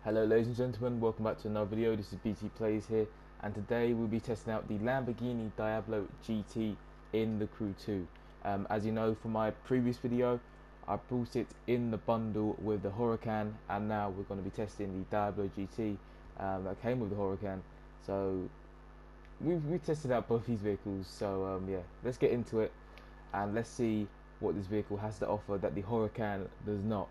Hello ladies and gentlemen, welcome back to another video. This is BT Plays here, and today we'll be testing out the Lamborghini Diablo GT in the Crew 2. As you know from my previous video, I brought it in the bundle with the Huracan, and now we're going to be testing the Diablo GT that came with the Huracan. So we tested out both these vehicles, so yeah, let's get into it and let's see what this vehicle has to offer that the Huracan does not.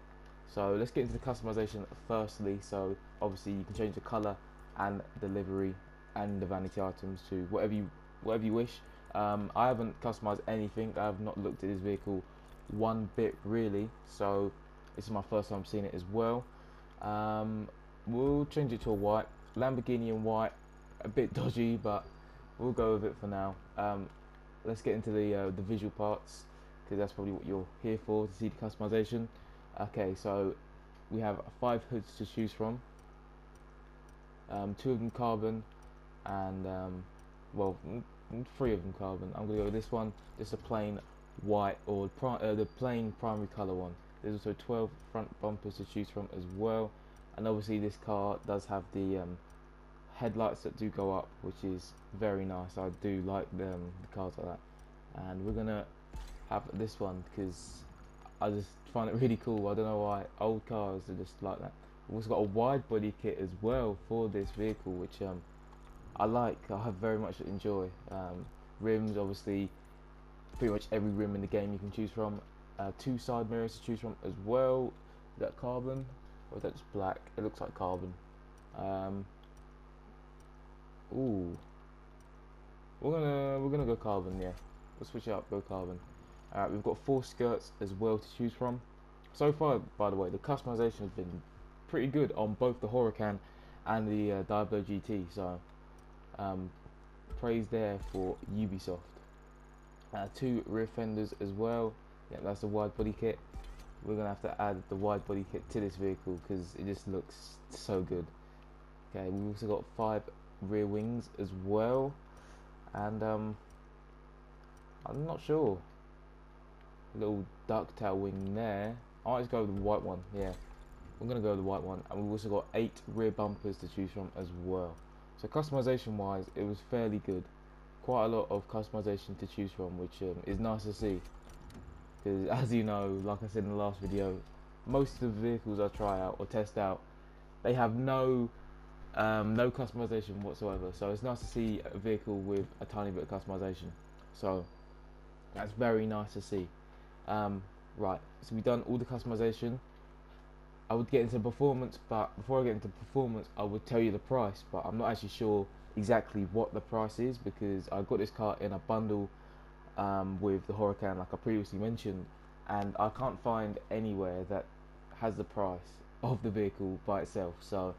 So let's get into the customization firstly. So obviously you can change the colour and the livery and the vanity items to whatever you wish. I haven't customized anything. I have not looked at this vehicle one bit really, so this is my first time seeing it as well. We'll change it to a white. Lamborghini in white, a bit dodgy, but we'll go with it for now. Let's get into the visual parts, because that's probably what you're here for, to see the customization. Okay, so we have 5 hoods to choose from, 2 of them carbon, and well, 3 of them carbon. I'm gonna go with this one, just a plain white, or the plain primary color one. There's also 12 front bumpers to choose from as well, and obviously this car does have the headlights that do go up, which is very nice. I do like the cars like that, and we're gonna have this one because I just find it really cool. I don't know why old cars are just like that. We've also got a wide body kit as well for this vehicle, which I like. I have very much enjoy. Rims, obviously, pretty much every rim in the game you can choose from. 2 side mirrors to choose from as well. Is that carbon or is that just black? It looks like carbon. Ooh, we're gonna go carbon. Yeah, we'll switch it up. Go carbon. We've got 4 skirts as well to choose from. So far, by the way, the customization has been pretty good on both the Huracan and the Diablo GT. So, praise there for Ubisoft. 2 rear fenders as well. Yeah, that's the wide body kit. We're gonna have to add the wide body kit to this vehicle because it just looks so good. Okay, we've also got 5 rear wings as well, and I'm not sure. Little ducktail wing there. I might just go with the white one. Yeah, we're gonna go with the white one, and we've also got 8 rear bumpers to choose from as well. So customization wise, it was fairly good. Quite a lot of customization to choose from, which is nice to see. Because as you know, like I said in the last video, most of the vehicles I try out or test out, they have no customization whatsoever. So it's nice to see a vehicle with a tiny bit of customization. So that's very nice to see. Right, so we've done all the customization. I would get into performance, but before I get into performance, I would tell you the price, but I'm not actually sure exactly what the price is because I got this car in a bundle with the Huracan, like I previously mentioned, and I can't find anywhere that has the price of the vehicle by itself, so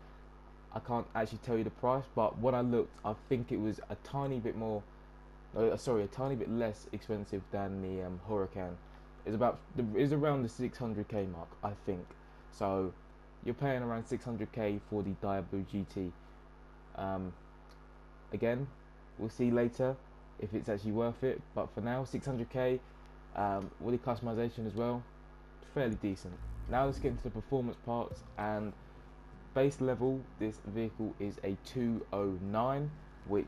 I can't actually tell you the price. But when I looked, I think it was a tiny bit more, sorry, a tiny bit less expensive than the Huracan. It's around the 600k mark, I think. So you're paying around 600k for the Diablo GT. Again, we'll see later if it's actually worth it. But for now, 600k with the customization as well, fairly decent. Now let's get into the performance parts. And base level, this vehicle is a 209, which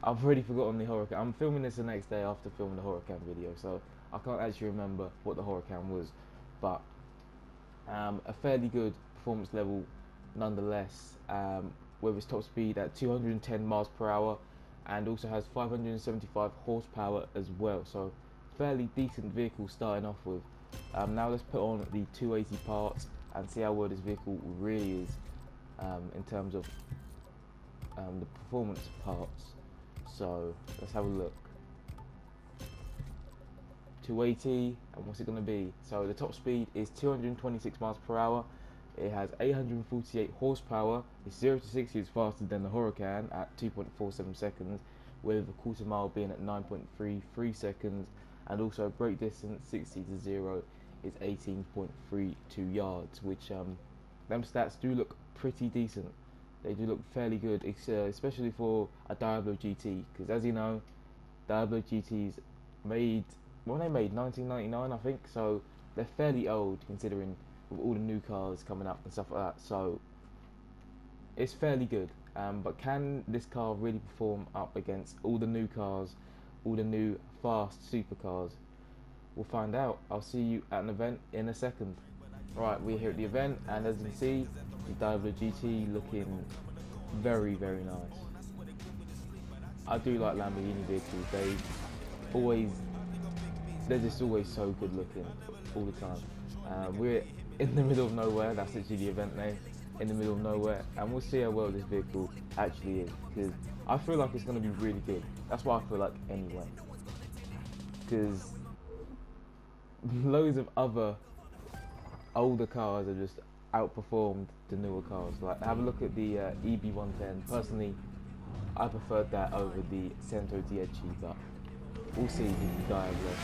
I've already forgotten the Huracan. I'm filming this the next day after filming the Huracan video, so I can't actually remember what the Huracan was, but a fairly good performance level nonetheless, with its top speed at 210 miles per hour and also has 575 horsepower as well, so fairly decent vehicle starting off with. Now let's put on the 280 parts and see how well this vehicle really is in terms of the performance parts. So let's have a look. 280, and what's it going to be? So the top speed is 226 miles per hour. It has 848 horsepower. It's 0 to 60 is faster than the Huracan at 2.47 seconds, with a quarter mile being at 9.33 seconds, and also brake distance 60 to 0 is 18.32 yards, which them stats do look pretty decent. They do look fairly good, especially for a Diablo GT, because as you know, Diablo GTs made, well, they made 1999, I think, so they're fairly old considering with all the new cars coming up and stuff like that. So it's fairly good. But can this car really perform up against all the new cars, all the new fast supercars? We'll find out. I'll see you at an event in a second. Right, we're here at the event, and as you can see, the Diablo GT looking very, very nice. I do like Lamborghini vehicles. Always, they're just always so good looking all the time. We're in the middle of nowhere. That's actually the event name. In the middle of nowhere, and we'll see how well this vehicle actually is, because I feel like it's going to be really good. That's what I feel like anyway, because loads of other older cars have just outperformed the newer cars. Like, have a look at the EB110. Personally, I preferred that over the Cento Dieci, but we'll see with the Diablo.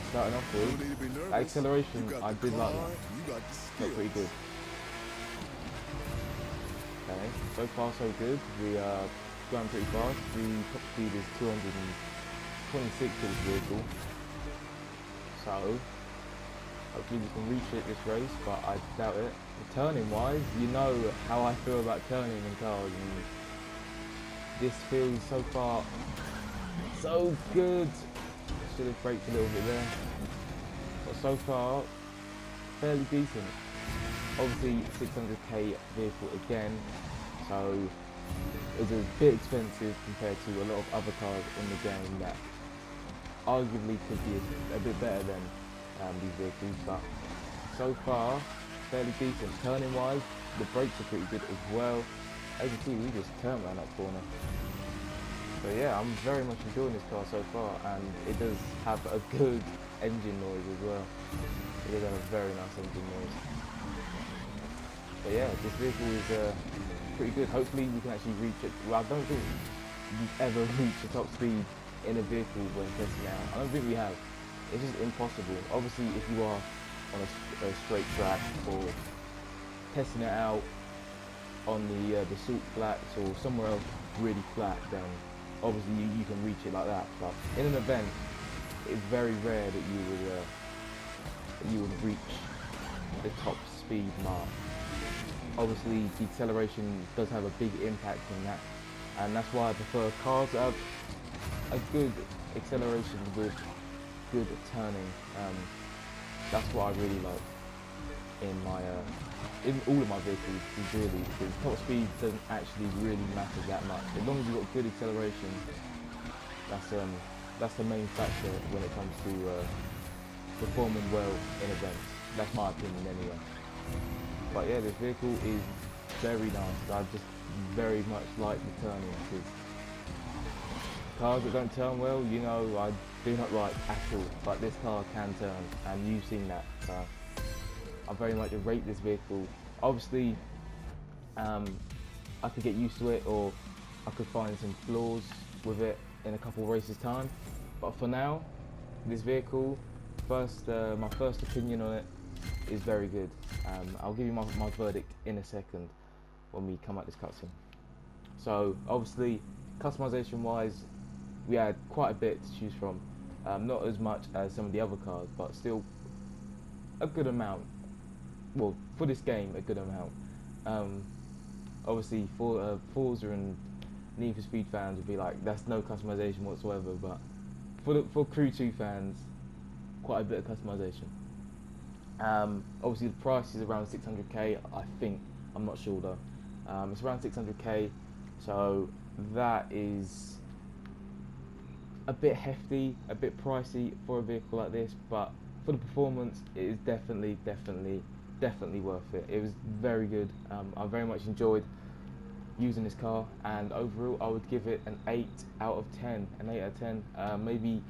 Starting off with acceleration, I did like that. Felt pretty good. Okay, so far so good. We are going pretty fast. The top speed is 226 for this vehicle. So hopefully we can reach it this race, but I doubt it. Turning wise, you know how I feel about turning in cars, and this feels so far so good. Should have braked a little bit there, but so far fairly decent. Obviously 600k vehicle again, so it's a bit expensive compared to a lot of other cars in the game that arguably could be a bit better than these vehicles, but so far fairly decent. Turning wise, the brakes are pretty good as well. As you see, we just turned around that corner. So yeah, I'm very much enjoying this car so far, and it does have a good engine noise as well. It does have a very nice engine noise. But yeah, this vehicle is pretty good. Hopefully we can actually reach it. Well, I don't think we've ever reached the top speed in a vehicle when testing it out. I don't think we have. It's just impossible. Obviously, if you are on a straight track or testing it out on the salt flats or somewhere else really flat, then obviously you can reach it like that. But in an event, it's very rare that you would reach the top speed mark. Obviously, the acceleration does have a big impact on that, and that's why I prefer cars that have a good acceleration with good turning. That's what I really like in all of my vehicles, really, because top speed doesn't actually really matter that much. As long as you've got good acceleration, that's the main factor when it comes to performing well in events. That's my opinion anyway. But yeah, this vehicle is very nice. I just very much like the turning, because cars that don't turn well, you know, I do not like at all. But this car can turn, and you've seen that. So I very much rate this vehicle. Obviously, I could get used to it, or I could find some flaws with it in a couple of races time. But for now, this vehicle, my first opinion on it is very good. I'll give you my verdict in a second when we come at this cutscene. So obviously, customization wise, we had quite a bit to choose from. Not as much as some of the other cars, but still a good amount. Well, for this game, a good amount. Obviously, for Forza and Need for Speed fans would be like, that's no customization whatsoever. But for Crew 2 fans, quite a bit of customization. Obviously, the price is around 600k. I think, I'm not sure though. It's around 600k, so that is a bit hefty, a bit pricey for a vehicle like this. But for the performance, it is definitely worth it. It was very good. I very much enjoyed using this car, and overall I would give it an 8 out of 10. An 8 out of 10. Maybe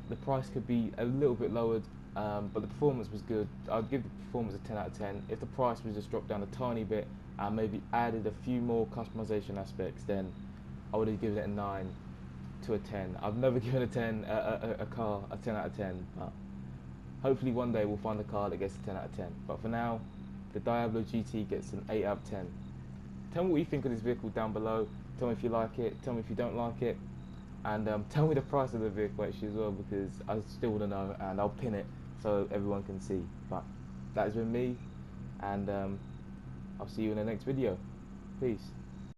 the price could be a little bit lowered, but the performance was good. I'd give the performance a 10 out of 10. If the price was just dropped down a tiny bit and maybe added a few more customization aspects, then I would have given it a 9 to a 10. I've never given a car a 10 out of 10, but hopefully one day we'll find a car that gets a 10 out of 10. But for now, the Diablo GT gets an 8 out of 10. Tell me what you think of this vehicle down below. Tell me if you like it. Tell me if you don't like it. And tell me the price of the vehicle actually as well, because I still want to know, and I'll pin it so everyone can see. But that has been me, and I'll see you in the next video. Peace.